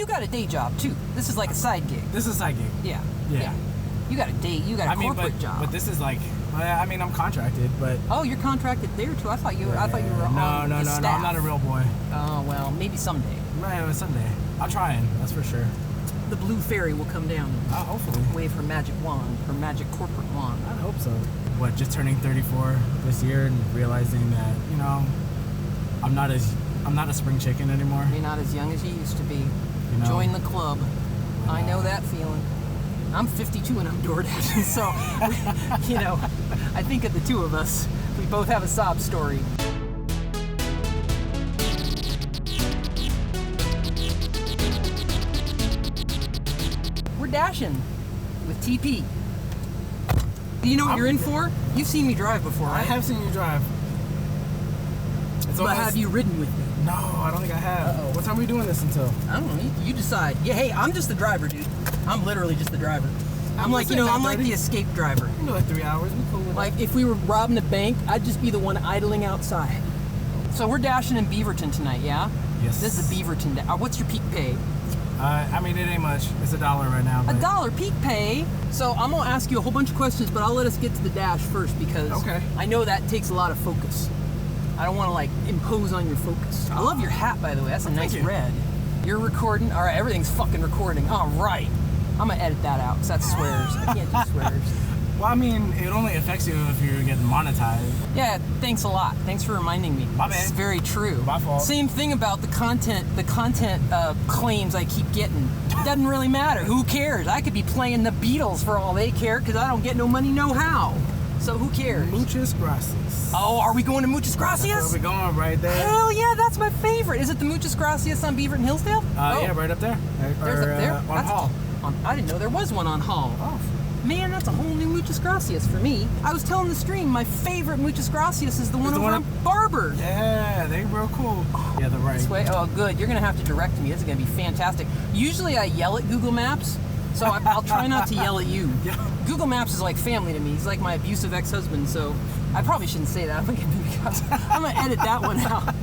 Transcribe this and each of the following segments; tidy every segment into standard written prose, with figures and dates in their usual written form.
you got a day job too. This is like a side gig. This is a side gig. Yeah. You got a day. You got a corporate job. But this is like. I mean, I'm contracted, but. Oh, you're contracted there too. I thought you were. I thought you were on the staff. No. I'm not a real boy. Oh well, maybe someday. Right, someday. I'm trying. That's for sure. The blue fairy will come down. Hopefully. Wave her magic wand, her magic corporate wand. I hope so. What? Just turning 34 this year and realizing that I'm not a spring chicken anymore. You're not as young as you used to be. Join the club. I know that feeling. I'm 52 and I'm DorkDashing, so, I think of the two of us, we both have a sob story. We're dashing with TP. Do you know what you're in for? You've seen me drive before, right? I have seen you drive. But have you ridden with me? No, I don't think I have. What time are we doing this until? I don't know. You decide. Yeah, hey, I'm just the driver, dude. I'm literally just the driver. I'm like, I'm like the escape driver. Like 3 hours. We cool with like, if we were robbing a bank, I'd just be the one idling outside. So we're dashing in Beaverton tonight, yeah? Yes. This is the Beaverton. What's your peak pay? I mean, it ain't much. It's $1 right now. But... $1 peak pay. So I'm gonna ask you a whole bunch of questions, but I'll let us get to the dash first because I know that takes a lot of focus. I don't want to like impose on your focus. I love your hat, by the way. That's a nice red. You're recording. All right, everything's fucking recording. All right. I'm gonna edit that out because that's swears. I can't do swears. Well, I mean, it only affects you if you're getting monetized. Yeah, thanks a lot. Thanks for reminding me. My bad. It's very true. My fault. Same thing about the content claims I keep getting. It doesn't really matter. Who cares? I could be playing the Beatles for all they care because I don't get no money, no how. So who cares? Muchas gracias. Oh, are we going to Muchas Gracias? That's where we're going, right there. Hell yeah, that's my favorite. Is it the Muchas Gracias on Beaverton Hillsdale? Yeah, right up there. There's up there? On Hall. I didn't know there was one on Hall. Oh. Man, that's a whole new Muchas Gracias for me. I was telling the stream, my favorite Muchas Gracias is the one over on Barber. Yeah, they're real cool. Yeah, they're right. This way? Oh, good. You're going to have to direct me. This is going to be fantastic. Usually I yell at Google Maps, so I'll try not to yell at you. Yeah. Google Maps is like family to me. He's like my abusive ex-husband, so I probably shouldn't say that. I'm going to edit that one out.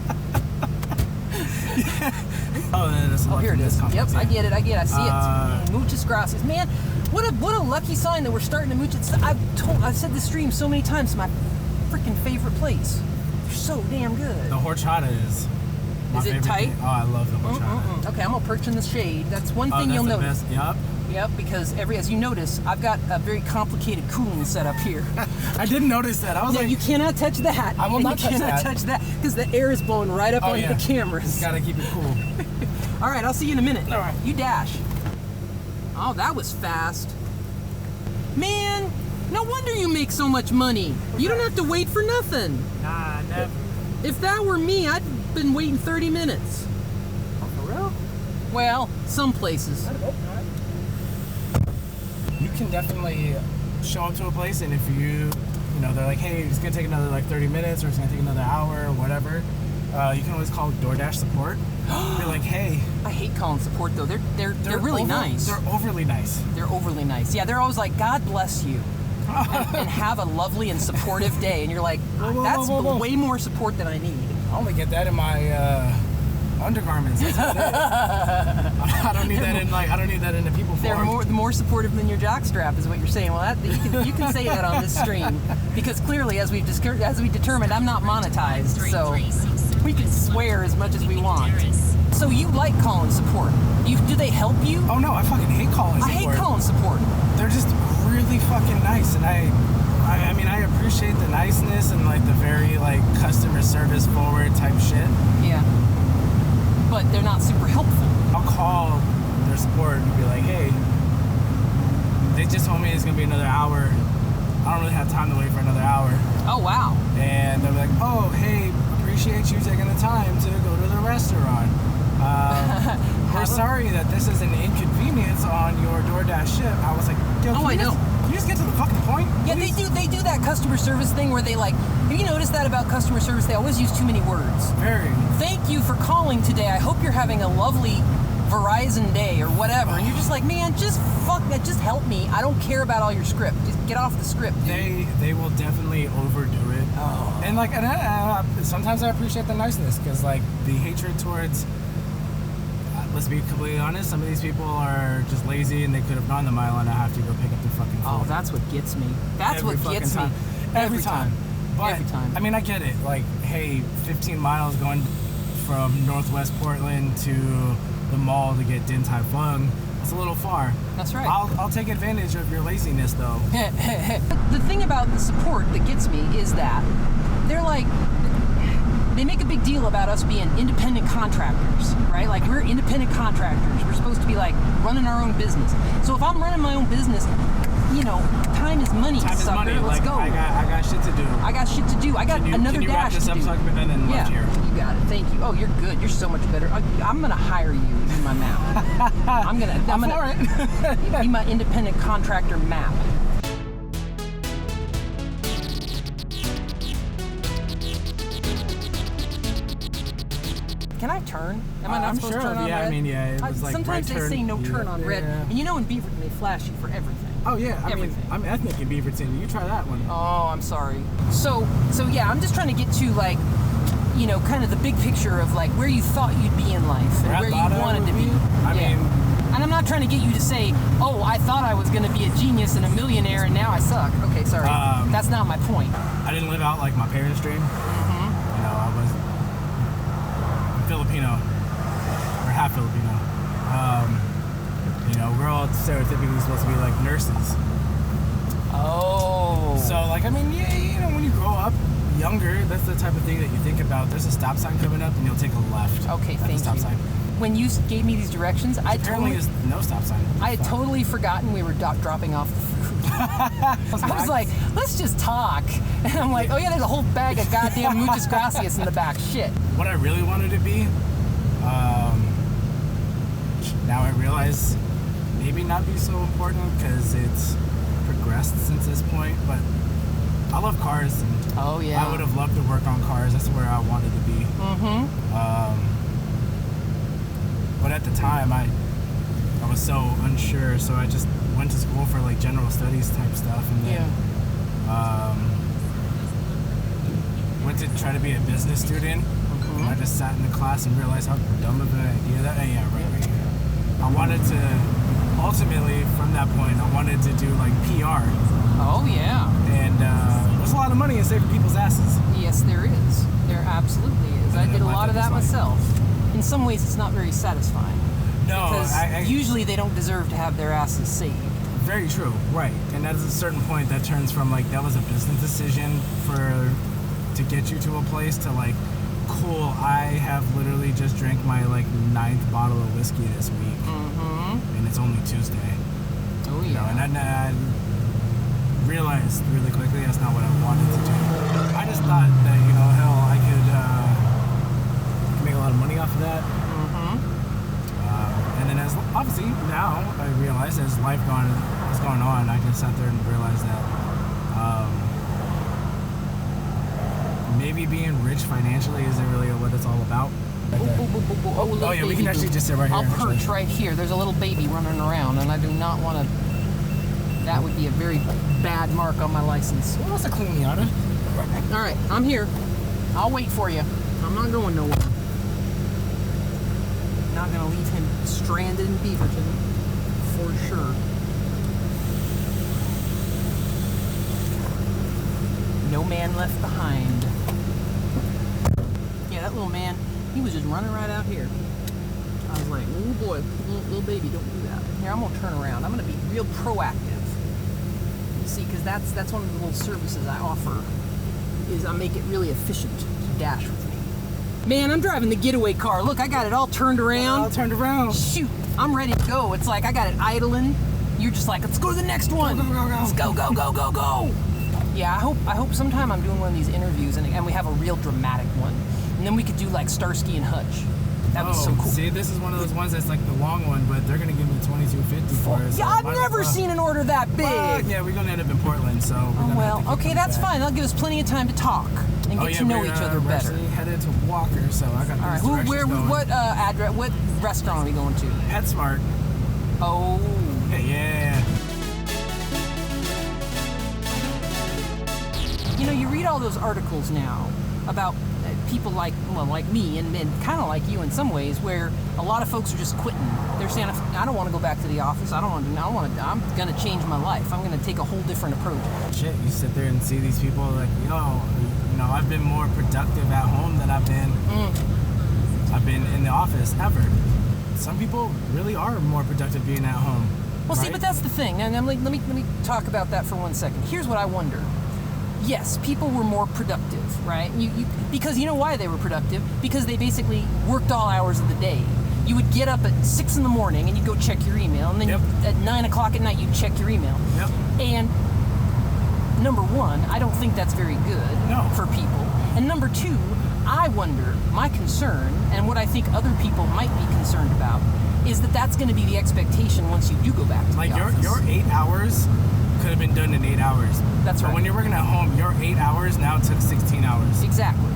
Oh, here it is. Yep, yeah. I get it. I see it. Muchas gracias. Man, what a lucky sign that we're starting to Muchas. I've said this stream so many times. It's my freaking favorite place. They're so damn good. The horchata is my favorite. Is it tight? Oh, I love the horchata. Okay, I'm gonna perch in the shade. That's one thing you'll notice. Best. Yep, because as you notice, I've got a very complicated cooling setup here. I didn't notice that. I was like, you cannot touch that. I will not touch that. You cannot touch that because the air is blowing right up on the cameras. Gotta keep it cool. All right, I'll see you in a minute. All right. You dash. Oh, that was fast. Man, no wonder you make so much money. You don't have to wait for nothing. Nah, never. If that were me, I'd been waiting 30 minutes. Oh, for real? Well, some places. You can definitely show up to a place, and if they're like, hey, it's gonna take another like 30 minutes, or it's gonna take another hour, or whatever. You can always call DorkDash support. Be like, hey. I hate calling support though. They're really nice. They're overly nice. They're overly nice. Yeah, they're always like, God bless you, and have a lovely and supportive day. And you're like, that's way more support than I need. I only get that in my undergarments. That's about it. I don't need that in the people form. They're more supportive than your jockstrap, is what you're saying. Well, you can say that on this stream because clearly, as we determined, I'm not monetized, so we can swear as much as we want. So you like calling support? Do they help you? Oh no, I fucking hate calling support. I hate calling support. They're just really fucking nice, and I mean, I appreciate the niceness and like the very like customer service forward type shit. Yeah. But they're not super helpful. I'll call their support and be like, hey, they just told me it's gonna be another hour. I don't really have time to wait for another hour. Oh wow. And they're like, oh hey, appreciate you taking the time to go to the restaurant. We're sorry that this is an inconvenience on your DorkDash ship. I was like, yo, I know. Can you just get to the fucking point? Yeah, they do that customer service thing where they like, have you noticed that about customer service? They always use too many words. Very. Thank you for calling today. I hope you're having a lovely Verizon day or whatever. And you're just like, man, just fuck that. Just help me. I don't care about all your script. Just get off the script. Dude. They will definitely overdo it. Oh. And like, sometimes I appreciate the niceness because like the hatred towards let's be completely honest, some of these people are just lazy and they could have gone the mile and a half to go pick up their fucking food. Oh, that's what gets me. That's Every what gets fucking me. time. Every time. But, Every time. I mean, I get it. Like, hey, 15 miles going from Northwest Portland to the mall to get Din Tai Fung, that's a little far. That's right. I'll take advantage of your laziness, though. The thing about the support that gets me is that they're like, they make a big deal about us being independent contractors, right? Like, we're independent contractors. We're supposed to be like running our own business. So if I'm running my own business, you know, time is money. Time is money. Let's like, go. I got shit to do. I got shit to do. I got another dash to do. Can you wrap this up and then left here? You got it. Thank you. Oh, you're good. You're so much better. I'm gonna hire you to be my map. I'm gonna be my independent contractor map. Can I turn? Am I not supposed to turn on red? I mean, yeah. It was like sometimes right they say no turn on red, yeah. and you know in Beaverton they flash you for everything. Oh yeah, I mean, Everything. I'm ethnic in Beaverton. You try that one. Oh, I'm sorry. So yeah, I'm just trying to get to like, you know, kind of the big picture of like where you thought you'd be in life and where you wanted to be. I mean, and I'm not trying to get you to say, oh, I thought I was going to be a genius and a millionaire and now I suck. Okay, sorry. That's not my point. I didn't live out like my parents' dream. Mm-hmm. You know, I was Filipino or half Filipino. You know, we're all stereotypically supposed to be like nurses. Oh. So, like, I mean, yeah, you know, when you grow up younger, that's the type of thing that you think about. There's a stop sign coming up, and you'll take a left. Okay, that's thank a stop you. sign. When you gave me these directions, Apparently, there's no stop sign. I had totally forgotten we were dropping off the food. I was like, let's just talk. And I'm like, oh yeah, there's a whole bag of goddamn muchas gracias in the back. Shit. What I really wanted to be, now I realize maybe not be so important because it's progressed since this point, but I love cars. And oh yeah. I would have loved to work on cars. That's where I wanted to be. Mm-hmm. But at the time, I was so unsure, so I just went to school for like general studies type stuff, and then went to try to be a business student. Mm-hmm. I just sat in the class and realized how dumb of an idea that. Right here. I wanted to ultimately, from that point, I wanted to do like PR. Oh yeah. And there's a lot of money in saving people's asses. Yes, there is. There absolutely is. I did a lot of that myself. In some ways, it's not very satisfying. No, because usually they don't deserve to have their asses saved. Very true, right. And at a certain point, that turns from like, that was a business decision to get you to a place to like, cool, I have literally just drank my like 9th bottle of whiskey this week. Mm-hmm. And it's only Tuesday. Oh yeah. You know, and I realized really quickly that's not what I wanted to do. I just thought that, you know, hell, I could make a lot of money off of that. Mm-hmm. And then as obviously now I realize as life is going on, I just sat there and realized that maybe being rich financially isn't really what it's all about. Oh yeah, we can actually just sit right here. I'll perch right here. There's a little baby running around, and I do not want to. That would be a very bad mark on my license. Who wants to clean me out of? All right, I'm here. I'll wait for you. I'm not going nowhere. Not gonna leave him stranded in Beaverton, for sure. No man left behind. Yeah, that little man, he was just running right out here. I was like, oh boy, little baby, don't do that. Here, I'm gonna turn around. I'm gonna be real proactive. You see, because that's one of the little services I offer, is I make it really efficient to dash with me. Man, I'm driving the getaway car. Look, I got it all turned around. All turned around. Shoot, I'm ready to go. It's like I got it idling. You're just like, let's go to the next one. Go. Let's go. Yeah, I hope sometime I'm doing one of these interviews and we have a real dramatic one. And then we could do like Starsky and Hutch. That'd be so cool. See, this is one of those ones that's like the long one, but they're gonna give me $22.50 for it. Yeah, I've never seen an order that big. Yeah, we're gonna end up in Portland, so. Oh well, okay, that's fine. That'll give us plenty of time to talk and get to know each other we're better. Actually headed to Walker, so I got. All right, what address? What restaurant are we going to? PetSmart. Oh. Yeah. You know, you read all those articles now about people like me and kind of like you in some ways, where a lot of folks are just quitting. They're saying, I don't want to go back to the office. I'm going to change my life. I'm going to take a whole different approach. Shit, you sit there and see these people like, I've been more productive at home than I've been in the office ever. Some people really are more productive being at home. Well, right? see, but that's the thing. And let me talk about that for 1 second. Here's what I wonder. Yes, people were more productive, right? Because you know why they were productive? Because they basically worked all hours of the day. You would get up at 6 in the morning and you'd go check your email, and then at 9 o'clock at night you'd check your email. Yep. And number one, I don't think that's very good for people. And number two, I wonder, my concern, and what I think other people might be concerned about, is that that's going to be the expectation once you do go back to the office. Like your 8 hours could have been done in 8 hours. That's right. But when you're working at home, your 8 hours now took 16 hours. Exactly.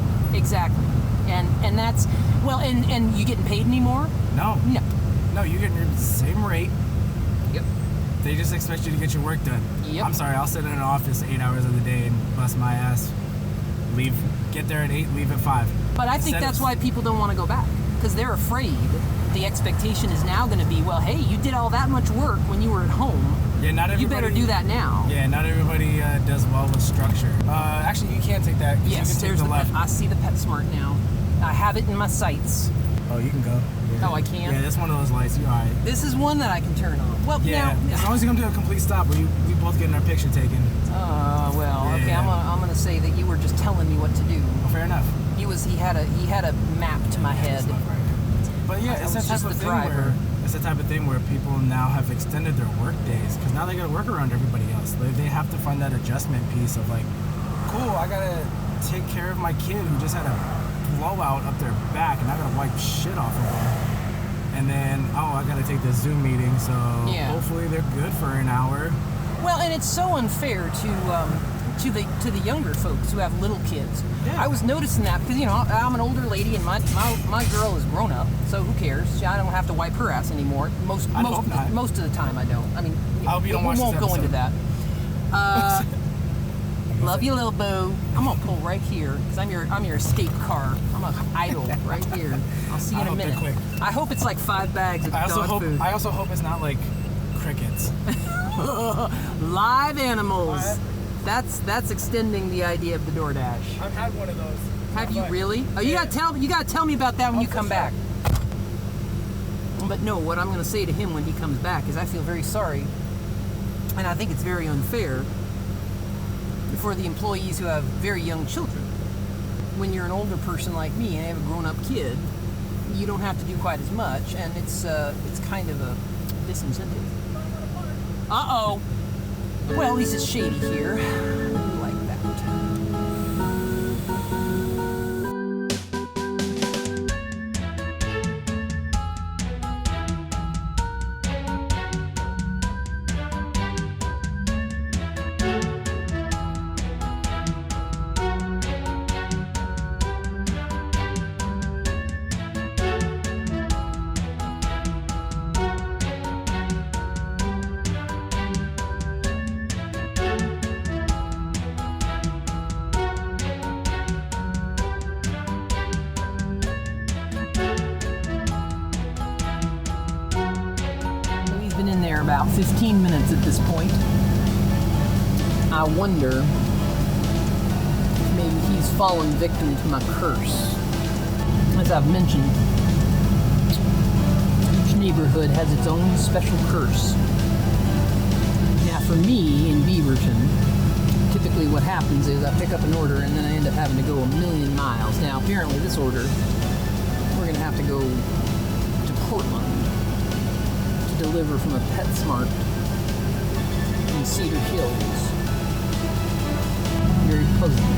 And that's, well, and you getting paid anymore? No, you get your same rate. Yep. They just expect you to get your work done. Yep. I'm sorry, I'll sit in an office 8 hours of the day and bust my ass. Get there at 8, leave at 5. But I think that's why people don't want to go back, because they're afraid the expectation is now going to be, well, hey, you did all that much work when you were at home. Yeah, not everybody. You better do that now. Yeah, not everybody does well with structure. Actually, you can't take that. Yes, you can there's take the left. I see the PetSmart now. I have it in my sights. Oh, you can go. Yeah. Oh, I can? Yeah, that's one of those lights. You're all right. This is one that I can turn on. Well, yeah, now, as long as you come to a complete stop where we both getting our picture taken. Okay, I'm gonna say that you were just telling me what to do. Well, fair enough. He had a map to my head. But yeah, it's that type of thing where it's the type of thing where people now have extended their work days because now they got to work around everybody else. They have to find that adjustment piece of like, cool, I gotta take care of my kid who just had a blowout up their back and I gotta wipe shit off of them. And then I gotta take the Zoom meeting, so hopefully they're good for an hour. Well, and it's so unfair to the younger folks who have little kids. Yeah. I was noticing that because I'm an older lady and my girl is grown up, so who cares? I don't have to wipe her ass anymore. Most of the time I don't. I mean, we won't go into that. Love you, little boo. I'm gonna pull right here because I'm your escape car. I'm a idle right here. I'll see you in a minute. Quick. I hope it's like 5 bags of dog food. I also hope it's not like crickets. Live animals. That's extending the idea of the DorkDash. I've had one of those. Have you really? Oh, you gotta tell me about that when you come back. But no, what I'm gonna say to him when he comes back is I feel very sorry, and I think it's very unfair for the employees who have very young children. When you're an older person like me and I have a grown-up kid, you don't have to do quite as much, and it's kind of a disincentive. Uh-oh. Well, at least it's shady here. I like that. Been in there about 15 minutes at this point. I wonder if maybe he's fallen victim to my curse. As I've mentioned, each neighborhood has its own special curse. Now for me in Beaverton, typically what happens is I pick up an order and then I end up having to go 1,000,000 miles. Now apparently this order, we're going to have to go to Portland deliver from a PetSmart in Cedar Hills. Very puzzling.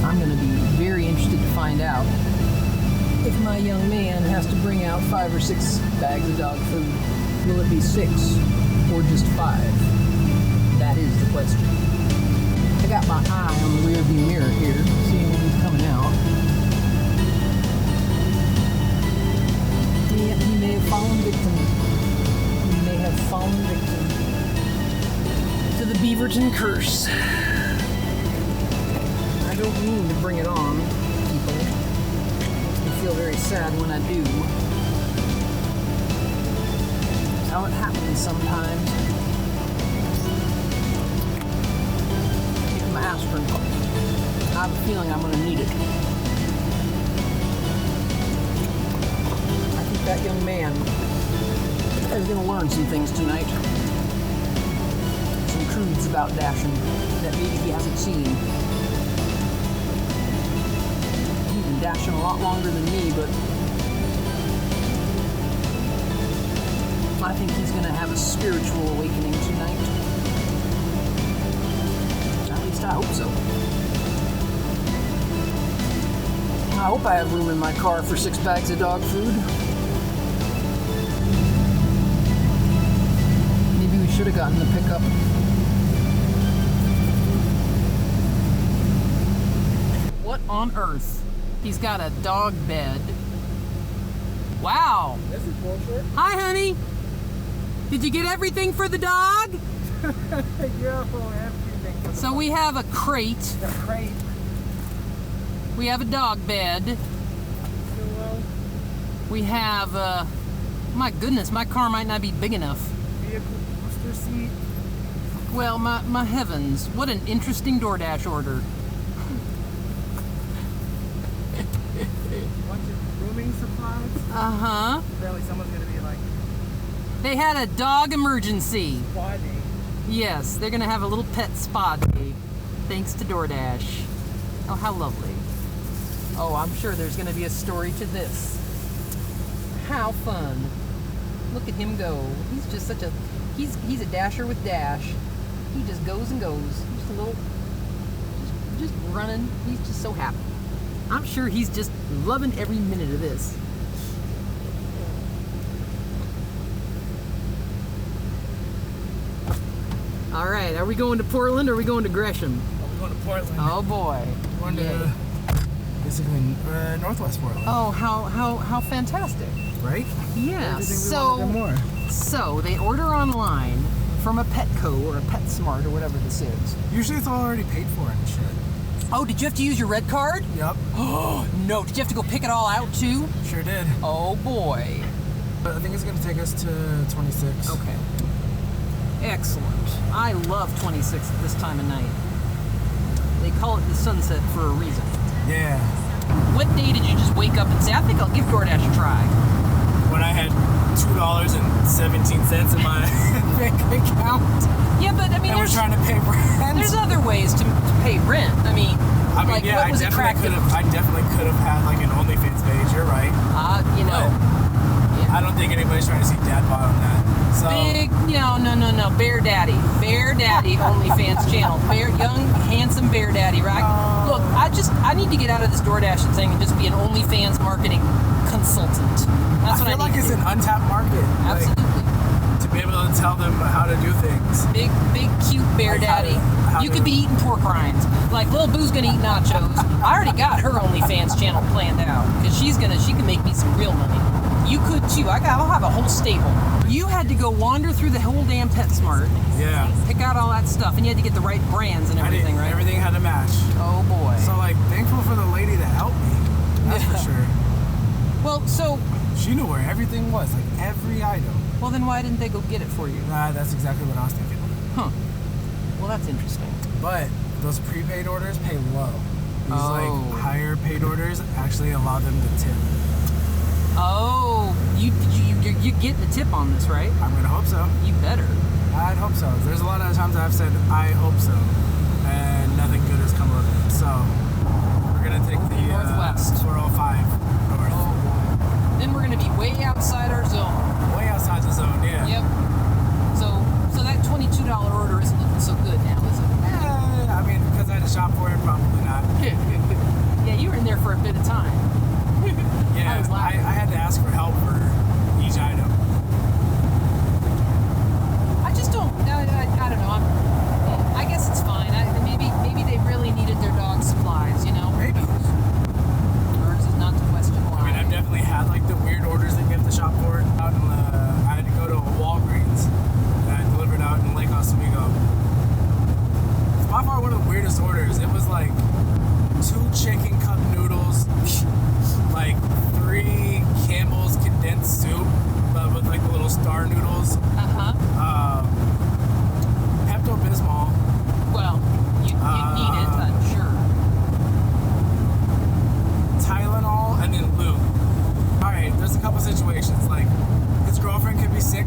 I'm going to be very interested to find out if my young man has to bring out 5 or 6 bags of dog food. Will it be 6 or just 5? That is the question. I got my eye on the rear view mirror here, seeing when he's coming out. He may have fallen victim. He may have fallen victim to the Beaverton curse. mean to bring it on, people. Makes me feel very sad when I do. That's how it happens sometimes. Here's my aspirin. I have a feeling I'm going to need it. I think that young man is going to learn some things tonight. Some truths about dashing that maybe he hasn't seen. He's been dashing a lot longer than me, but I think he's going to have a spiritual awakening tonight. At least I hope so. I hope I have room in my car for 6 bags of dog food. Maybe we should have gotten the pickup. What on earth? He's got a dog bed. Wow. This is bullshit. Hi, honey. Did you get everything for the dog? Yeah, everything. So we have a crate. The crate. We have a dog bed. We have, my goodness, my car might not be big enough. Vehicle booster seat. Well, my heavens, what an interesting DorkDash order. Bunch of grooming supplies. Uh-huh. Apparently someone's gonna be like, They had a dog emergency. spa day. Yes, they're gonna have a little pet spa day, thanks to DorkDash. Oh, how lovely. Oh, I'm sure there's gonna be a story to this. How fun. Look at him go. He's just such a, he's a dasher with dash. He just goes and goes. Just a little, just running. He's just so happy. I'm sure he's just loving every minute of this. All right, are we going to Portland or are we going to Gresham? We're going to Portland. Oh boy. We're going to basically Northwest Portland. Oh, how fantastic. Right? Yeah. More. So they order online from a Petco or a PetSmart or whatever this is. Usually it's all already paid for and shit. Oh, did you have to use your red card? Yep. Oh, no. Did you have to go pick it all out too? Sure did. Oh boy. But I think it's going to take us to 26. Okay. Excellent. I love 26 at this time of night. They call it the sunset for a reason. Yeah. What day did you just wake up and say, I think I'll give DorkDash a try? When I had $2.17 in my bank account. Yeah, but I mean, and we're trying to pay rent. There's other ways to pay rent. I mean like, yeah, what was attractive? I definitely could have had like an OnlyFans page. You're right. You know. Yeah. I don't think anybody's trying to see dad bod on that. So. Big, no. Bear Daddy OnlyFans channel. Young, handsome Bear Daddy, right? Look, I need to get out of this DorkDash thing and just be an OnlyFans marketing consultant. That's what I need. I feel like it's an untapped market. Absolutely. Like, to be able to tell them how to do things. Big, cute Bear Daddy. You could be eating pork rinds. Like, Lil Boo's gonna eat nachos. I already got her OnlyFans channel planned out because she can make me some real money. You could too. I'll have a whole stable. You had to go wander through the whole damn PetSmart. Yeah. Pick out all that stuff, and you had to get the right brands and everything, right? Everything had to match. Oh boy. So like, thankful for the lady that helped me. That's for sure. Well, so she knew where everything was, like every item. Well, then why didn't they go get it for you? Nah, that's exactly what I was thinking. Huh. Well, that's interesting. But those prepaid orders pay low. These like higher paid orders actually allow them to tip. Oh, you're getting a tip on this, right? I'm gonna hope so. You better. I'd hope so. There's a lot of times I've said I hope so, and nothing good has come of it. So we're gonna take the Northwest 405 north. Oh boy. Then we're gonna be way outside our zone. Way outside the zone, yeah. Yep. So that $22 order isn't looking so good now, is it? Yeah, I mean, because I had to shop for it, probably not. Yeah, you were in there for a bit of time. Yeah, I had to ask for help for each item. I just don't. I don't know. I guess it's fine. Maybe they really needed their dog supplies, you know. Maybe. Ours is not to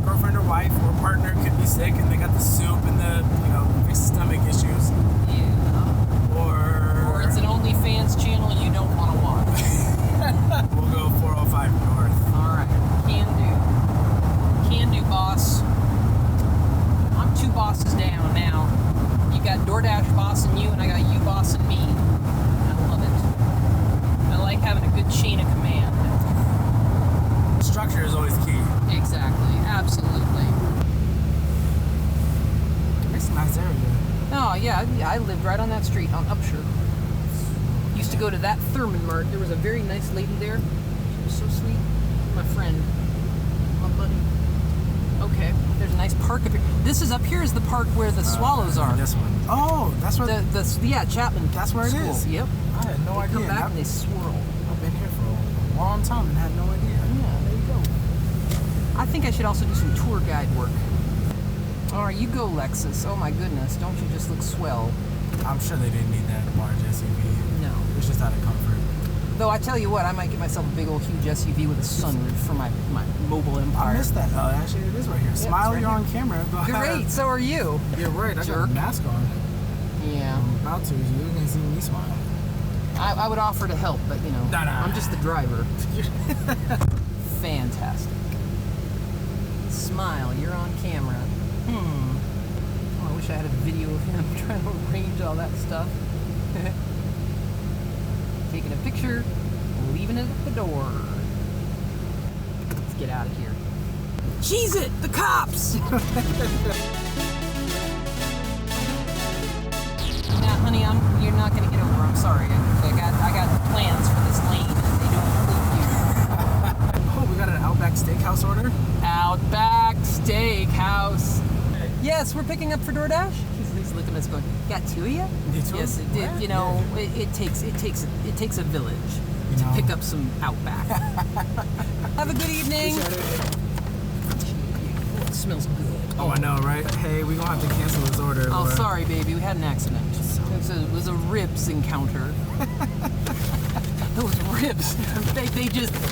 girlfriend or wife or partner could be sick and they got the soup and the, fixed stomach issues. Yeah. Or it's an OnlyFans channel you don't want to watch. We'll go 405 North. Alright. Can do, boss. I'm 2 bosses down now. You got DorkDash bossing you, and I got you bossing me. I love it. I like having a good chain of command. Structure is always key. Exactly. Absolutely. It's a nice area. Oh, yeah. I lived right on that street on Upshur. Used to go to that Thurman Mart. There was a very nice lady there. She was so sweet. My friend. My buddy. Okay. There's a nice park up here. This is up here is the park where the swallows are. This one. Oh, that's where yeah, Chapman. That's where it School. is. Yep. I had no idea. Come back and they swirl. I've been here for a long time and had no idea. Yeah, there you go. I think I should also do some tour guide work. All right, you go, Lexus. Oh my goodness, don't you just look swell? I'm sure they didn't need that large SUV. No. It's just out of comfort. Though I tell you what, I might get myself a big old huge SUV with a sunroof for my mobile empire. I missed that. Oh, actually, it is right here. Yeah, Smile, right you're here. on camera. Great, so are you. You're right. I got Jerk. a mask on. Yeah. I'm about to. You can see me smile. I would offer to help, but Nah. I'm just the driver. Fantastic. Smile, you're on camera. Oh, I wish I had a video of him trying to arrange all that stuff. Taking a picture, leaving it at the door. Let's get out of here. Cheese it! The cops! Now, honey, you're not gonna get over. I'm sorry. I got plans for this lane, and they don't include you. Oh, we got an Outback Steakhouse order. Outback Steakhouse. Yes, we're picking up for DorkDash. He's looking at us going, got 2 of you? Yes, it did. It takes a village to pick up some Outback. Have a good evening. Oh, it smells good. Oh, I know, right? Hey, we gonna have to cancel this order. Oh, sorry, baby. We had an accident. It was a ribs encounter. Those ribs,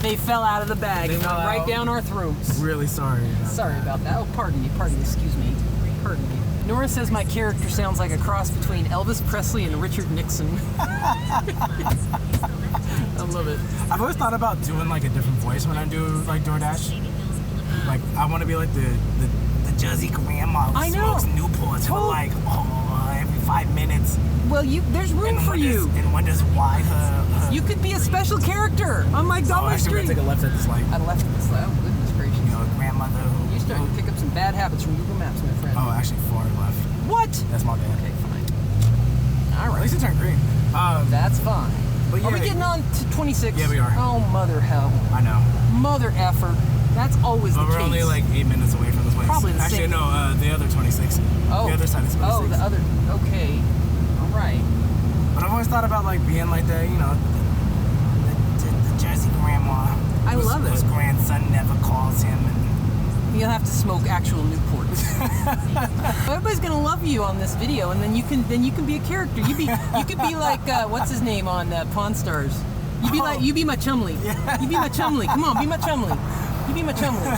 they fell out of the bag and went right down our throats. Really sorry. Sorry about that. Oh, pardon me, excuse me. Pardon me. Nora says my character sounds like a cross between Elvis Presley and Richard Nixon. I love it. I've always thought about doing like a different voice when I do like DorkDash. Like I want to be like the Jersey grandma who smokes Newports for like every 5 minutes. Well, there's room for you. And wonders why her. You could be a special character on my Dollar Street. We're gonna take a left at this light. I left at this light. Oh, goodness gracious. A grandmother who. You're starting to pick up some bad habits from Google Maps, my friend. Oh, actually 4 left. What? That's my bad. Okay, fine. All right. At least it turned green. That's fine. But Are we getting on to 26? Yeah, we are. Oh, mother hell. I know. Mother effer. That's always the case. But we're only like 8 minutes away from this place. Probably the Actually, same. no, the other 26. Oh. The other side is 26. Oh, the other. Okay. All right. But I've always thought about like being like the Jersey grandma. I love it. Whose grandson never calls him. And You'll have to smoke actual Newports. Everybody's gonna love you on this video, and then you can be a character. You could be like what's his name on Pawn Stars. You be my Chumley. Yeah. You be my Chumley. Come on, be my Chumley. You be my Chumley.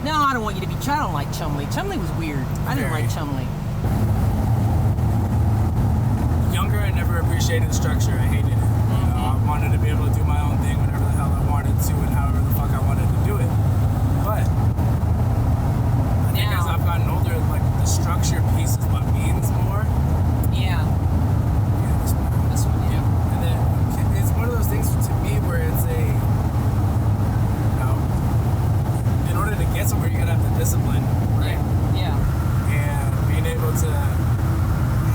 No, I don't want you to be. I don't like Chumley. Chumley was weird. I didn't like Chumley. Younger, I never appreciated structure. I hated it. I wanted to be able to do my own thing whenever the hell I wanted to and however the fuck I wanted to do it. But I think as I've gotten older, like the structure piece is what means more. Yeah. Yeah, this one. This one, yeah. And then it's one of those things to me where it's in order to get somewhere, you gotta have the discipline, right? Yeah. And being able to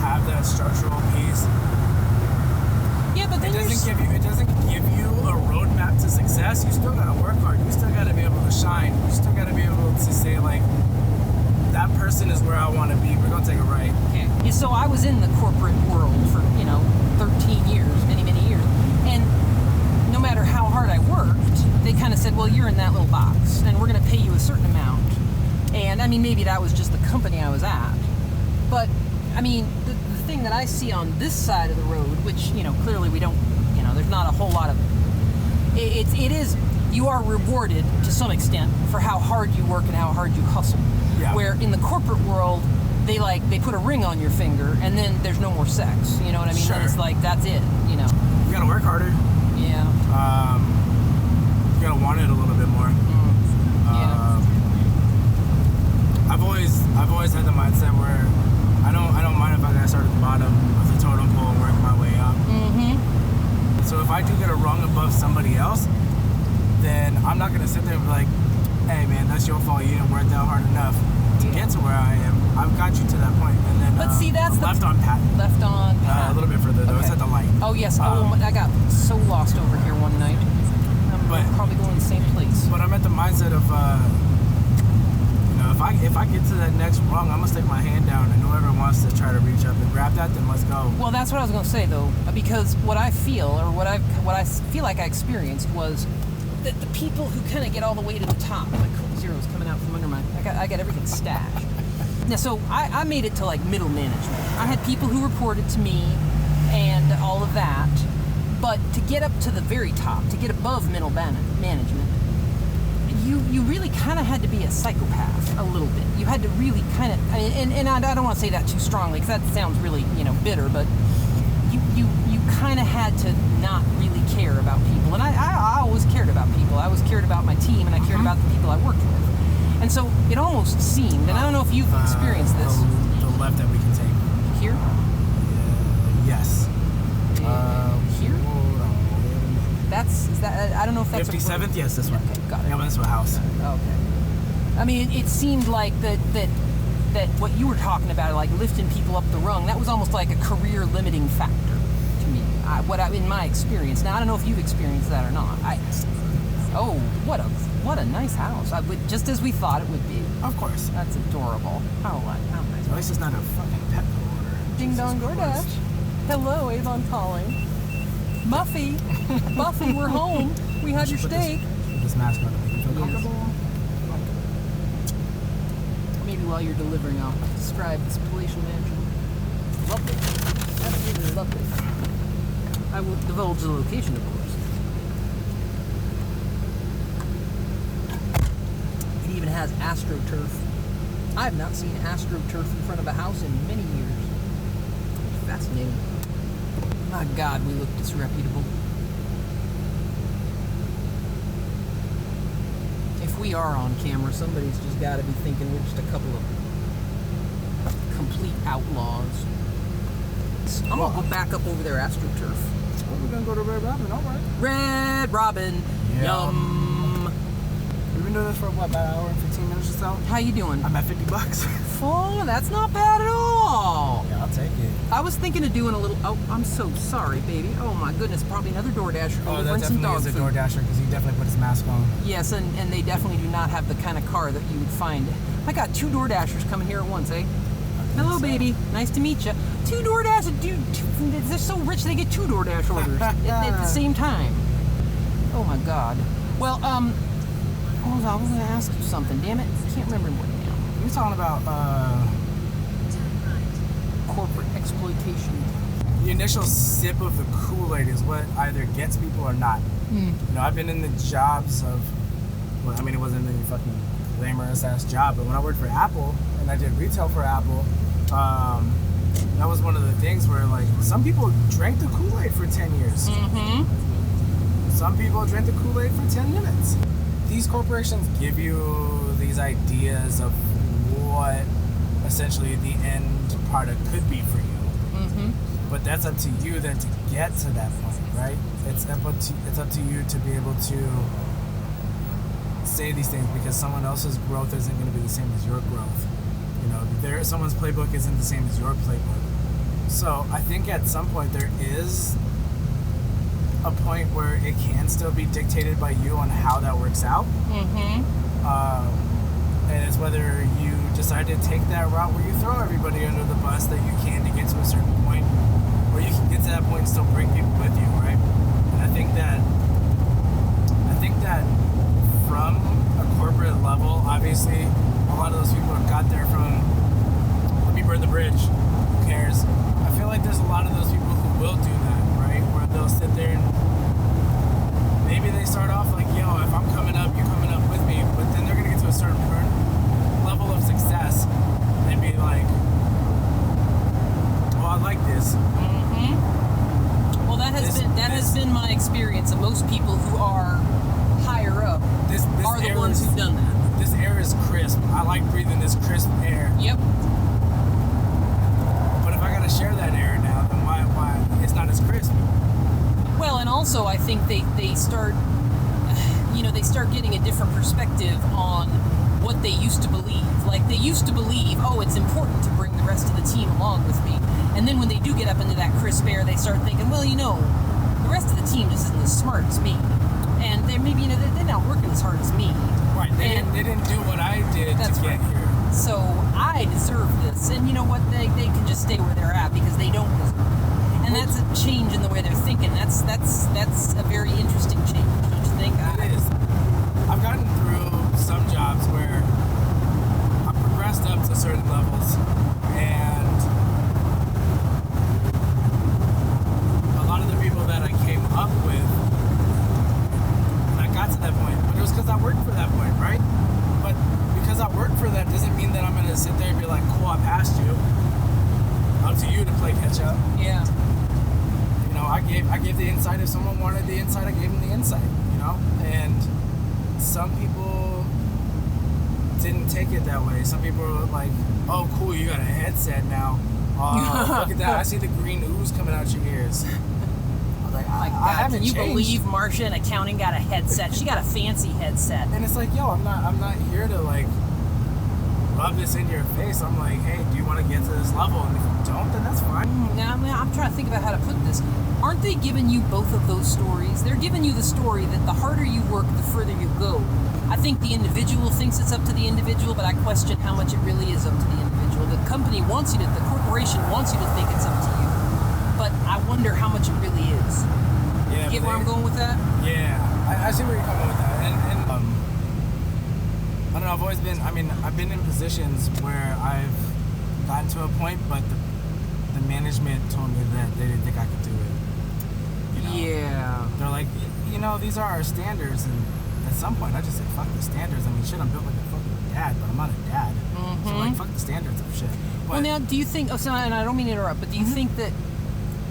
have that structural piece. Yeah, but then it doesn't give you a roadmap to success. You still gotta work hard. You still gotta be able to shine. You still gotta be able to say like, that person is where I want to be. We're gonna take a right. Yeah, so I was in the corporate world for 13 years, many years, and no matter how hard I worked, they kind of said, well, you're in that little box, and we're gonna pay you a certain amount. And I mean, maybe that was just the company I was at, but I mean, the thing that I see on this side of the road, which, clearly we don't, there's not a whole lot of it is, you are rewarded to some extent for how hard you work and how hard you hustle. Yeah. Where in the corporate world, they put a ring on your finger and then there's no more sex. You know what I mean? Sure. And it's like, that's it, you know. You gotta work harder. Yeah. You gotta want it a little bit more. Yeah. I've always had the mindset where I don't mind if I gotta start at the bottom of the totem pole and work my way up. Mm-hmm. So if I do get a rung above somebody else, then I'm not gonna sit there and be like, hey man, that's your fault. You didn't work that hard enough to get to where I am. I've got you to that point. And then But see, that's left on pat. Left on pat. A little bit further though. Okay. It's at the light. Oh yes. I got so lost over here one night. I'm probably going to the same place. But I'm at the mindset of, you know, if I get to that next rung, I'm gonna stick my hand down, and whoever wants to try to reach up and grab that, then let's go. Well, that's what I was going to say though, because what I feel, or what I feel like I experienced was that the people who kind of get all the way to the top, my Coke Zero's coming out from under my, I got everything stashed. Now, so I made it to like middle management. I had people who reported to me and all of that. But to get up to the very top, to get above middle management, you really kind of had to be a psychopath a little bit. You had to really kind of, and I don't want to say that too strongly because that sounds really, you know, bitter, but you kind of had to not really care about people. And I always cared about people. I always cared about my team, and I cared about the people I worked with. And so it almost seemed, and I don't know if you've experienced this. The left that we can take. Here? Yes. Here? Hold on. Is that, I don't know if that's 57th? Yes, this one. Okay, got it. Yeah, that's a house. Okay. I mean, it seemed like that what you were talking about, like lifting people up the rung, that was almost like a career limiting factor to me. In my experience. Now, I don't know if you've experienced that or not. What a nice house. Just as we thought it would be. Of course. That's adorable. How nice. At least it's not a fucking pet order. Ding dong DorkDash. Hello, Avon calling. Muffy, we're home. We had your steak. Put this mask on to make you feel comfortable. Maybe while you're delivering, I'll describe this palatial mansion. Lovely. Absolutely lovely. I will divulge the location, of course. It even has ASTROTURF. I have not seen ASTROTURF in front of a house in many years. Fascinating. My God, we look disreputable. If we are on camera, somebody's just got to be thinking we're just a couple of complete outlaws. I'm going to go back up over there, ASTROTURF. Oh, we're going to go to Red Robin, all right. Red Robin. Yum. We've been doing this for, about an hour and 15 minutes or so? How you doing? I'm at $50. Oh, that's not bad at all. Yeah, I'll take it. I was thinking of doing a little, I'm so sorry, baby. Oh my goodness, probably another DoorDasher. Oh, that definitely is a DoorDasher because he definitely put his mask on. Yes, and they definitely do not have the kind of car that you would find. I got 2 DoorDashers coming here at once, eh? Hello, baby. Nice to meet you. 2 DoorDashers, dude. They're so rich they get 2 DoorDash orders at the same time. Oh my God. Well, hold on. I was going to ask you something. Damn it, I can't remember what now. We're talking about corporate exploitation. The initial sip of the Kool-Aid is what either gets people or not. You know, I've been in the jobs of, well, I mean, it wasn't any fucking glamorous ass job, but when I worked for Apple and I did retail for Apple, that was one of the things where, like, some people drank the Kool-Aid for 10 years. Mm-hmm. Some people drank the Kool-Aid for 10 minutes. These corporations give you these ideas of what essentially the end product could be for you. Mm-hmm. But that's up to you then to get to that point, right? It's up to you to be able to say these things because someone else's growth isn't going to be the same as your growth. You know, someone's playbook isn't the same as your playbook. So I think at some point there is a point where it can still be dictated by you on how that works out. Mm-hmm. And it's whether you decide to take that route where you throw everybody under the bus that you can to get to a certain point, or you can get to that point and still bring people with you, right? And I think that from a corporate level, obviously, a lot of those people have got there from, let me burn the bridge, who cares? I feel like there's a lot of those people who will do that, right? Where they'll sit there and maybe they crisp air. Yep. But if I gotta share that air now, then why it's not as crisp? Well, and also I think they start, they start getting a different perspective on what they used to believe. Like, they used to believe, oh, it's important to bring the rest of the team along with me. And then when they do get up into that crisp air, they start thinking, well, the rest of the team just isn't as smart as me. And they're maybe, they're not working as hard as me. Right, they didn't do what I did to get here. So I deserve this. And you know what? They can just stay where they're at because they don't deserve it. And that's a change in the way they're thinking. That's a very interesting change, don't you think? It is. I've gotten through some jobs where I've progressed up to certain levels, and a lot of the people that I came up with, I got to that point, but it was because I worked for that point, right? But because I worked for that doesn't mean that I'm going to sit there and be like, cool, I passed you. Up to you to play catch up. Yeah. I gave the insight. If someone wanted the insight, I gave them the insight, and some people didn't take it that way. Some people were like, oh, cool, you got a headset now. Oh, look at that. I see the green ooze coming out your ears. I was like, I haven't changed. Can you believe Marcia in accounting got a headset? She got a fancy headset. And it's like, yo, I'm not here to, like, rub this in your face. I'm like, hey, do you want to get to this level? And if you don't, then that's fine. Now, I'm trying to think about how to put this. Aren't they giving you both of those stories? They're giving you the story that the harder you work, the further you go. I think the individual thinks it's up to the individual, but I question how much it really is up to the individual. The company wants you to, the corporation wants you to think it's up to you. But I wonder how much it really is. Yeah, you get where I'm going with that? Yeah, I see where you're coming with that. And I don't know, I've been in positions where I've gotten to a point, but the management told me that they didn't think I could do it. Yeah. They're like, these are our standards, and at some point I just said, fuck the standards. I mean, shit, I'm built like a fucking dad, but I'm not a dad. Mm-hmm. So, like, fuck the standards of shit. But, well, now, do you think, and I don't mean to interrupt, but do you think that,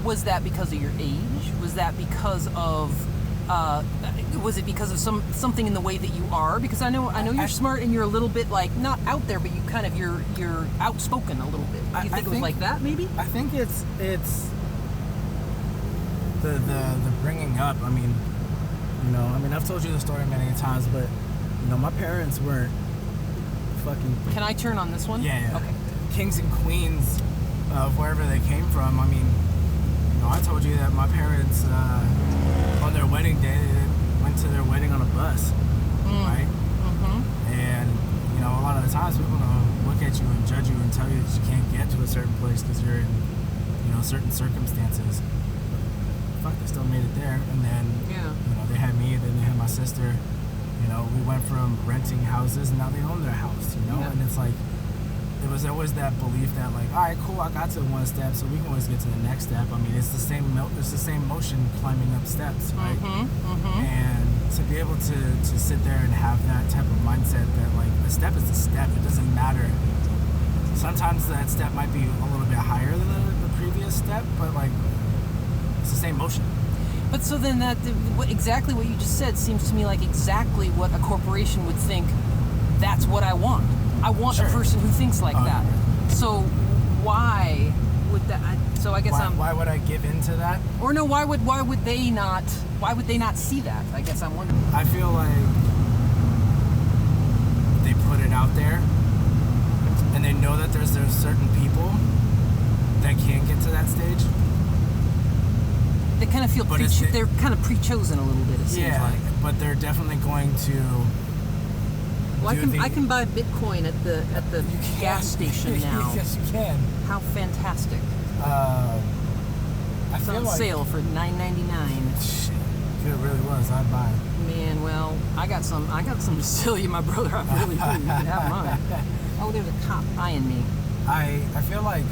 was that because of your age? Was that because of, was it because of something in the way that you are? Because I know you're smart and you're a little bit, like, not out there, but you're outspoken a little bit. Do you think it was like that, maybe? I think it's the bringing up. I've told you the story many times, but my parents weren't fucking. Can I turn on this one? Yeah. Okay. Kings and queens of wherever they came from. I told you that my parents on their wedding day they went to their wedding on a bus, right? Mm-hmm. And a lot of the times people look at you and judge you and tell you that you can't get to a certain place because you're in certain circumstances. Fuck, they still made it there. And then they had me, then they had my sister. We went from renting houses and now they own their house. And it's like there was always that belief that, like, all right, cool, I got to one step, so we can always get to the next step. It's the same motion climbing up steps, right? Mm-hmm. And to be able to sit there and have that type of mindset that, like, the step is a step, it doesn't matter. Sometimes that step might be a little bit higher than the previous step, but, like, it's the same motion. But so then exactly what you just said seems to me like exactly what a corporation would think. That's what I want. I want a person who thinks like that. So why would that? I guess why would I give into that? Or no? Why would they not? Why would they not see that? I guess I'm wondering. I feel like they put it out there, and they know that there's certain people that can't get to that stage. They kind of feel they're kind of pre-chosen a little bit. It seems like. But they're definitely going to. Well, I can buy Bitcoin at the gas station now. Yes, you can. How fantastic! It's on sale for $9.99. Shit, if it really was, I'd buy it. Man, well, I got some to sell you, my brother. I really do. You can have mine. Oh, there's a cop eyeing me. I feel like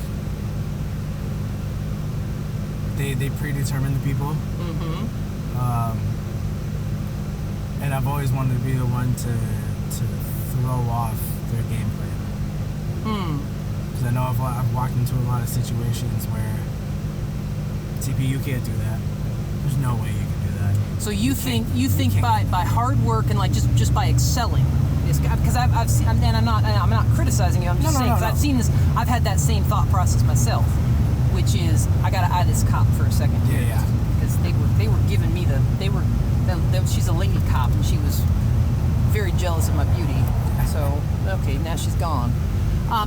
they predetermine the people. Mm-hmm. And I've always wanted to be the one to throw off their game plan. Because I know I've walked into a lot of situations where TP, you can't do that. There's no way you can do that. So you think by hard work and like just by excelling, because I've seen, and I'm not criticizing you. I'm just saying because I've seen this. I've had that same thought process myself, which is I gotta eye this cop for a second. Yeah. Because they were giving me she's a lady cop and she was very jealous of my beauty. So okay, now she's gone.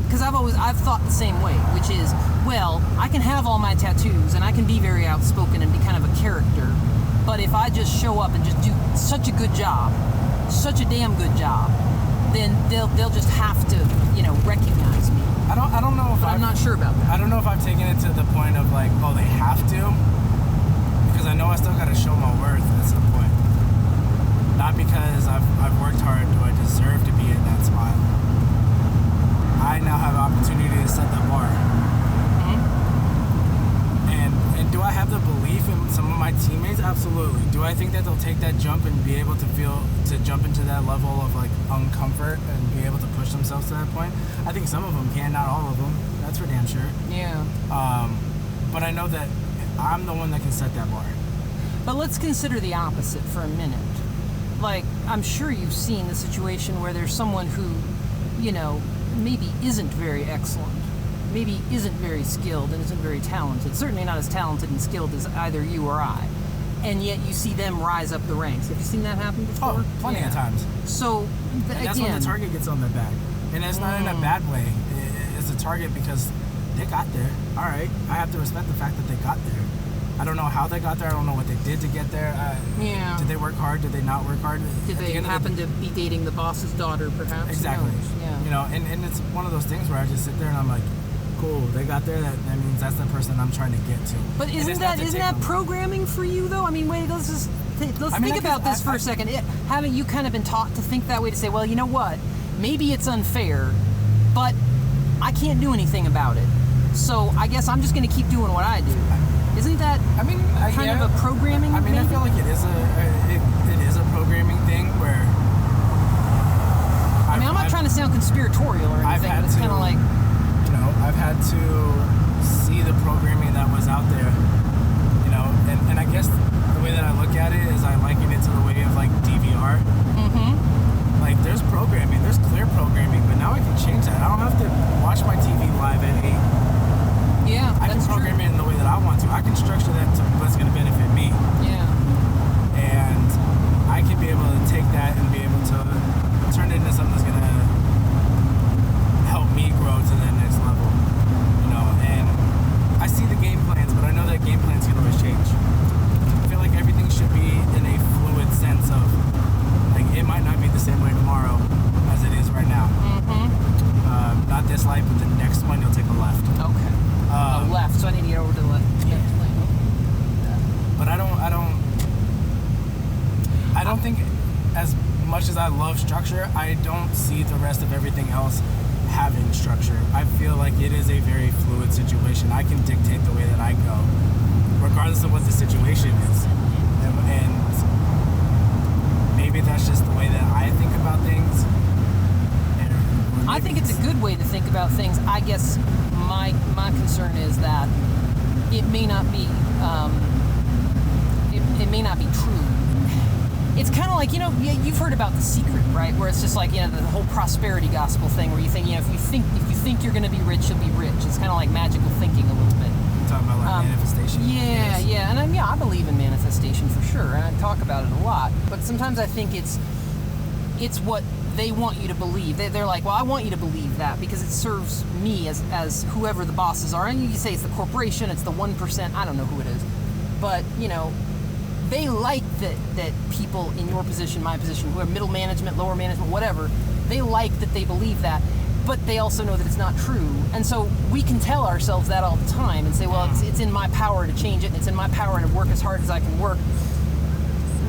Because I've thought the same way, which is, well, I can have all my tattoos and I can be very outspoken and be kind of a character, but if I just show up and just do such a good job, such a damn good job, then they'll just have to, recognize me. I don't know if I'm not sure about that. I don't know if I've taken it to the point of like, oh, they have to, because I know I still got to show my worth at some point. Not because I've worked hard, do I deserve to be in that spot. I now have opportunity to set the bar. And do I have the belief in some of my teammates? Absolutely. Do I think that they'll take that jump and be able to jump into that level of like uncomfort and be able to push themselves to that point? I think some of them can, not all of them. That's for damn sure. Yeah. But I know that I'm the one that can set that bar. But let's consider the opposite for a minute. Like, I'm sure you've seen the situation where there's someone who, maybe isn't very excellent, maybe isn't very skilled and isn't very talented, certainly not as talented and skilled as either you or I, and yet you see them rise up the ranks. Have you seen that happen before? Oh, plenty of times. So, and that's when the target gets on their back. And it's not in a bad way. It's a target because they got there. All right, I have to respect the fact that they got there. I don't know how they got there. I don't know what they did to get there. Did they work hard? Did they not work hard? Did they happen to be dating the boss's daughter, perhaps? Exactly. Yeah. And it's one of those things where I just sit there and I'm like, cool, they got there. That means that's the person I'm trying to get to. But isn't that programming for you though? I mean, wait, let's think about this for a second. Haven't you kind of been taught to think that way, to say, well, you know what? Maybe it's unfair, but I can't do anything about it. So I guess I'm just going to keep doing what I do. Isn't that kind of a programming thing? I feel like it is a programming thing where... I'm not trying to sound conspiratorial or anything, but it's kind of like... I've had to see the programming that was out there, and I guess the way that I look at it is I liken it to the way of like DVR. Mm-hmm. Like there's programming, there's clear programming, but now I can change that. I don't have to watch my TV live at 8. Yeah, I can program it in the way that I want to. I can structure that to what's going to benefit me. Yeah. And I can be able to take that and be able to turn it into something that's going to help me grow to that next level. And I see the game plans, but I know that game plans can always change. I feel like everything should be in a fluid sense of, like, it might not be the same way tomorrow as it is right now. Mm-hmm. Not this light, but the next one you'll take a left. Okay. Left, so I need to get over to the left. Yeah. But I don't think, as much as I love structure, I don't see the rest of everything else having structure. I feel like it is a very fluid situation. I can dictate the way that I go, regardless of what the situation is. And maybe that's just the way that I think about things. I think it's a good way to think about things. I guess my concern is that it may not be it may not be true. It's kind of like, you've heard about The Secret, right? Where it's just like, the whole prosperity gospel thing, where you think, if you think you're going to be rich, you'll be rich. It's kind of like magical thinking a little bit. You're talking about like manifestation. Yeah, and I believe in manifestation for sure, and I talk about it a lot. But sometimes I think it's what they want you to believe. They're like, well, I want you to believe that because it serves me as whoever the bosses are. And you say it's the corporation, it's the 1%, I don't know who it is. But, they like that people in your position, my position, who are middle management, lower management, whatever, they like that they believe that, but they also know that it's not true. And so we can tell ourselves that all the time and say, well, it's in my power to change it, and it's in my power to work as hard as I can work.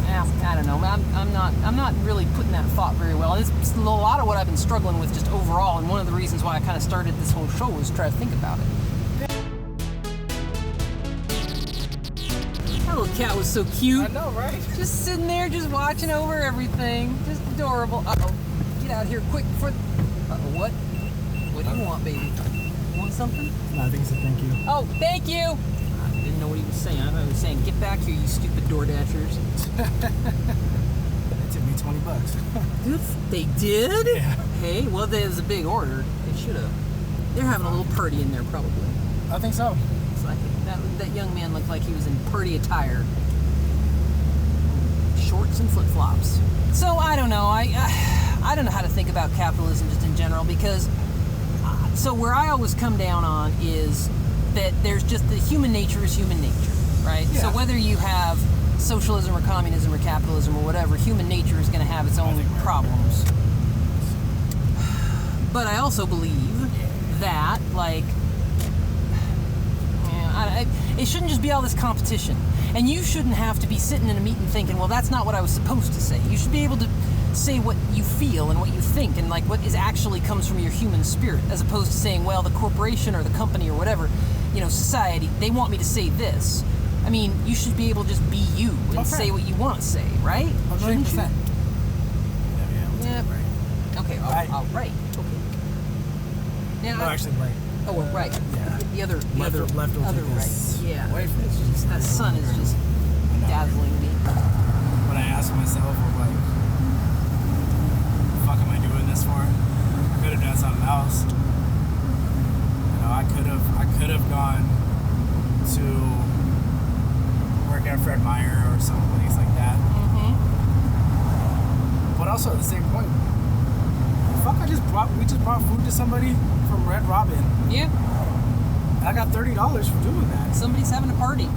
I don't know. I'm not really putting that thought very well. It's a lot of what I've been struggling with just overall, and one of the reasons why I kind of started this whole show was to try to think about it. That little cat was so cute. I know, right? Just sitting there, just watching over everything. Just adorable. Uh-oh. Get out here quick before... Uh-oh, what? What do you want, baby? You want something? No, I think he said thank you. Oh, thank you! I didn't know what he was saying. I thought he was saying, get back here, you stupid DoorDashers. tipped me $20. Dude, they did? Yeah. Hey, well, that was a big order. They should have. They're having a little party in there, probably. I think so. It's like that young man looked like he was in party attire. Shorts and flip-flops. So, I don't know. I don't know how to think about capitalism just in general, because so where I always come down on is that there's just the human nature is human nature, right? Yeah. So whether you have socialism or communism or capitalism or whatever, human nature is going to have its own problems. But I also believe that, like, it shouldn't just be all this competition. And you shouldn't have to be sitting in a meeting thinking, well, that's not what I was supposed to say. You should be able to say what you feel and what you think and like what is actually comes from your human spirit, as opposed to saying, well, the corporation or the company or whatever, society, they want me to say this. I mean, you should be able to just be you and say what you want to say, right? 100%. Yeah. Right. Okay, I'll right. Okay. Yeah. No, actually, right. Oh, well, right. Yeah. The other left will other take right. us Yeah. away from it. That sun is just dazzling me. When I ask myself, like, what the fuck am I doing this for? I could have done something else. I could have gone to work at Fred Meyer or someplace like that. Mm-hmm. But also at the same point, fuck, we just brought food to somebody from Red Robin. Yeah. And I got $30 for doing that. Somebody's having a party.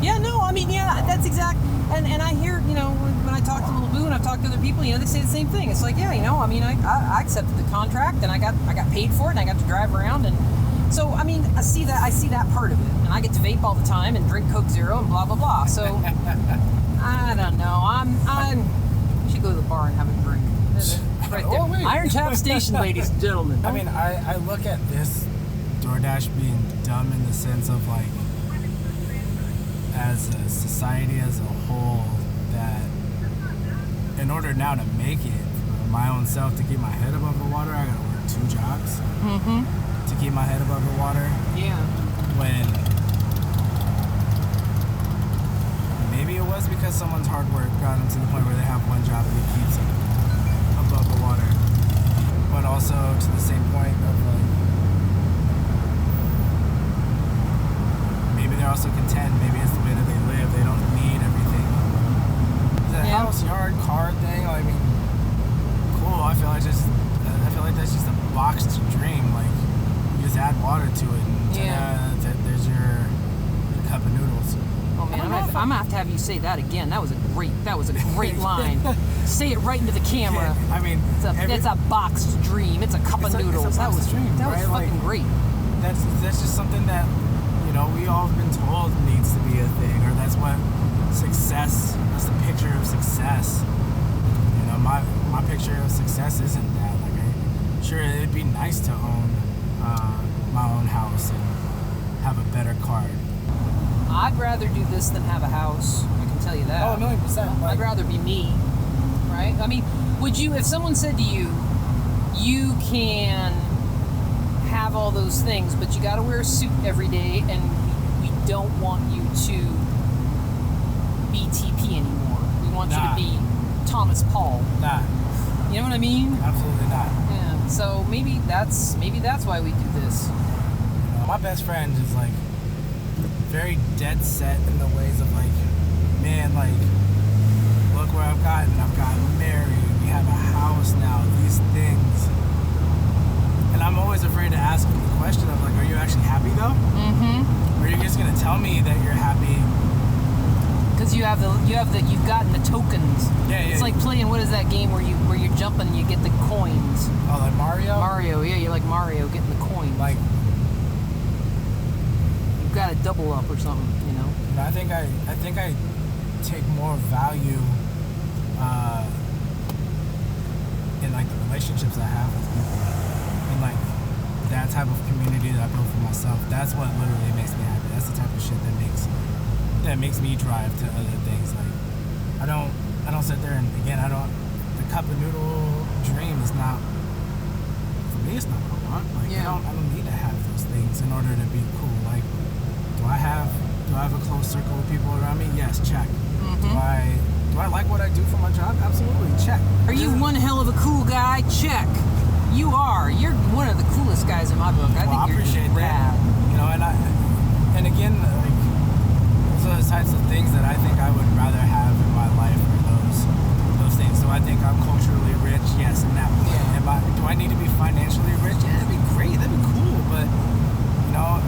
Yeah, no, I mean, yeah, that's exact. And I hear, when I talk to Little Boo and I've talked to other people, they say the same thing. It's like, yeah, I mean, I accepted the contract and I got paid for it and I got to drive around, and so I mean, I see that part of it, and I get to vape all the time and drink Coke Zero and blah blah blah. So I don't know. I should go to the bar and have a drink. Right there. Oh, wait. Iron Tap Station, ladies and gentlemen. I mean, I look at this DorkDash being dumb in the sense of, like, as a society as a whole, that in order now to make it for my own self, to keep my head above the water, I gotta work 2 jobs to keep my head above the water. Yeah. When maybe it was because someone's hard work got them to the point where they have 1 job and it keeps them above the water. But also to the same point of, like, maybe they're also content. Maybe it's the way that they live. They don't need everything. The house, yard, car thing. I mean, cool. I feel like that's just a boxed dream. Like, you just add water to it, and there's your cup of noodles. Oh man, I'm gonna have to have you say that again. That was a great line. Say it right into the camera. Yeah, I mean, it's a boxed dream. It's a cup of noodles. It's a boxed dream, that was right? fucking great. That's just something that, we all have been told needs to be a thing, or that's what success. That's the picture of success. My picture of success isn't that. Like, sure, it'd be nice to own my own house and have a better car. I'd rather do this than have a house. I can tell you that. Oh, 1,000,000%. I'd rather be me, right? I mean, would you, if someone said to you, you can have all those things, but you got to wear a suit every day, and we don't want you to be TP anymore. We want you to be Thomas Paul. Nah. You know what I mean? Absolutely not. Yeah. So maybe that's why we do this. My best friend is, like, very dead set in the ways of, like, man, like, look where I've gotten married, we have a house now, these things. And I'm always afraid to ask him the question of, like, are you actually happy though? Or are you just gonna tell me that you're happy? Because you've gotten the tokens. Yeah. It's like playing, what is that game where you're jumping and you get the coins? Oh, like Mario? Mario, yeah, you're like Mario getting the coins. Like, you've got to double up or something, I think I take more value in, like, the relationships I have with people, and, like, that type of community that I built for myself. That's what literally makes me happy. That's the type of shit that makes me drive to other things. Like, I don't sit there and, again, the cup of noodle dream is not, for me, it's not what I want. Like, I don't need to have those things in order to be cool. Like, do I have a close circle of people around me? Yes, check. Do I I like what I do for my job? Absolutely. Check. Are you one hell of a cool guy? Check. You are. You're one of the coolest guys in my book. I think you're appreciate rad. that. You know, and again, like, those are the types of things that I think I would rather have in my life, are those things. So I think I'm culturally rich, yes, in that way. Yeah. Do I need to be financially rich? Yeah, that'd be great. That'd be cool. But, you know,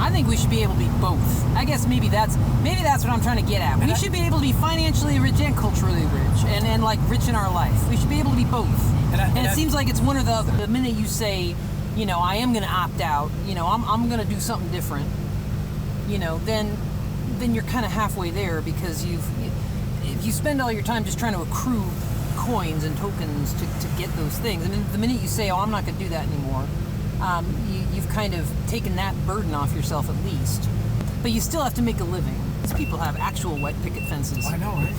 I think we should be able to be both. I guess maybe that's what I'm trying to get at. We should be able to be financially rich and culturally rich, and like rich in our life. We should be able to be both. And it seems like it's one or the other. The minute you say, you know, I am going to opt out, you know, I'm going to do something different, you know, then you're kind of halfway there, because if you spend all your time just trying to accrue coins and tokens to get those things, and then the minute you say, oh, I'm not going to do that anymore, you've kind of taken that burden off yourself at least. But you still have to make a living. These people have actual white picket fences. I know, right?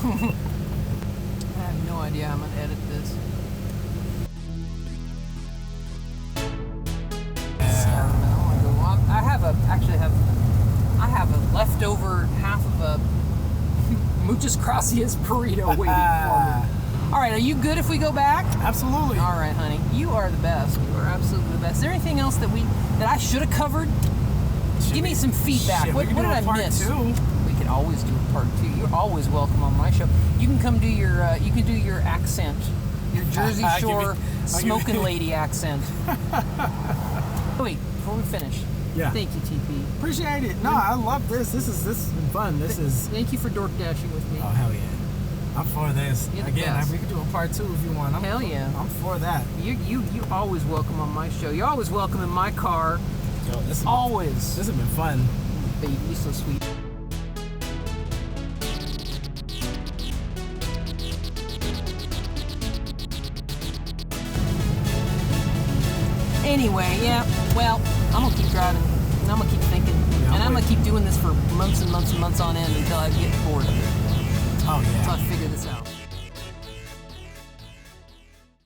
I have no idea how I'm going to edit this. I have a leftover half of a Muchas Gracias burrito waiting for me. All right, are you good if we go back? Absolutely. All right, honey. You are the best. You are absolutely the best. Is there anything else that I should have covered? Give me some feedback. What did I miss? We could always do a part 2. You're always welcome on my show. You can come do your accent, your Jersey Shore smoking lady accent. Wait, before we finish. Yeah. Thank you, TP. Appreciate it. No, I love this. This has been fun. Thank you for dork dashing with me. Oh, hell yeah. I'm for this. Again, we could do a part 2 if you want. Hell yeah. I'm for that. You always welcome on my show. You're always welcome in my car. Yo, this has been fun. Baby, you're so sweet. Anyway, yeah, well, I'm gonna keep driving, and I'm gonna keep thinking, and I'm gonna keep doing this for months and months and months on end until I get bored of it. Oh, yeah. Until I figure this out.